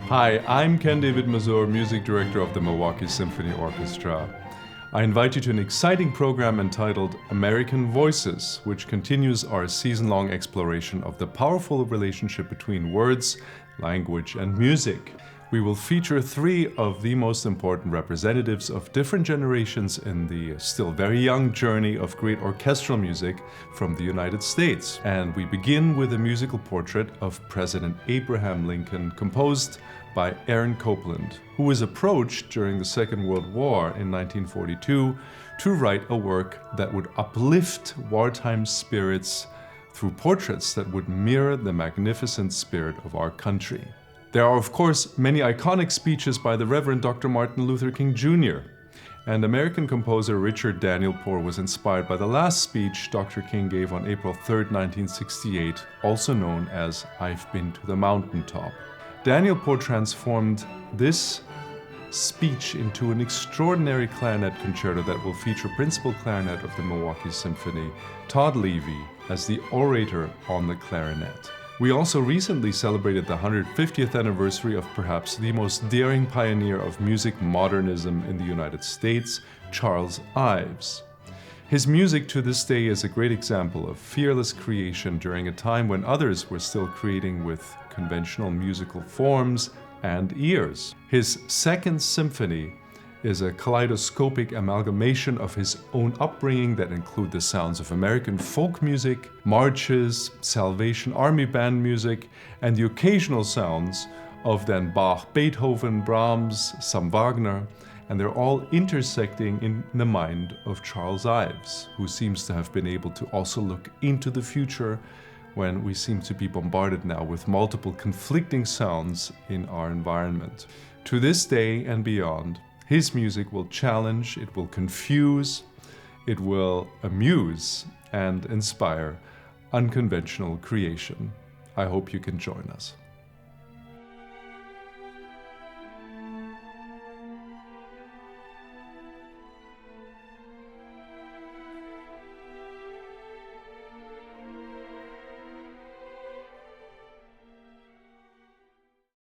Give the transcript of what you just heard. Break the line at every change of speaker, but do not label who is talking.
Hi, I'm Ken-David Masur, Music Director of the Milwaukee Symphony Orchestra. I invite you to an exciting program entitled American Voices, which continues our season-long exploration of the powerful relationship between words, language, and music. We will feature three of the most important representatives of different generations in the still very young journey of great orchestral music from the United States. And we begin with a musical portrait of President Abraham Lincoln, composed by Aaron Copland, who was approached during the Second World War in 1942 to write a work that would uplift wartime spirits through portraits that would mirror the magnificent spirit of our country. There are, of course, many iconic speeches by the Reverend Dr. Martin Luther King Jr., and American composer Richard Danielpour was inspired by the last speech Dr. King gave on April 3, 1968, also known as "I've Been to the Mountaintop." Danielpour transformed this speech into an extraordinary clarinet concerto that will feature principal clarinet of the Milwaukee Symphony, Todd Levy, as the orator on the clarinet. We also recently celebrated the 150th anniversary of perhaps the most daring pioneer of music modernism in the United States, Charles Ives. His music to this day is a great example of fearless creation during a time when others were still creating with conventional musical forms and ears. His Second Symphony is a kaleidoscopic amalgamation of his own upbringing that include the sounds of American folk music, marches, Salvation Army band music, and the occasional sounds of then Bach, Beethoven, Brahms, some Wagner, and they're all intersecting in the mind of Charles Ives, who seems to have been able to also look into the future when we seem to be bombarded now with multiple conflicting sounds in our environment. To this day and beyond, his music will challenge, it will confuse, it will amuse and inspire unconventional creation. I hope you can join us.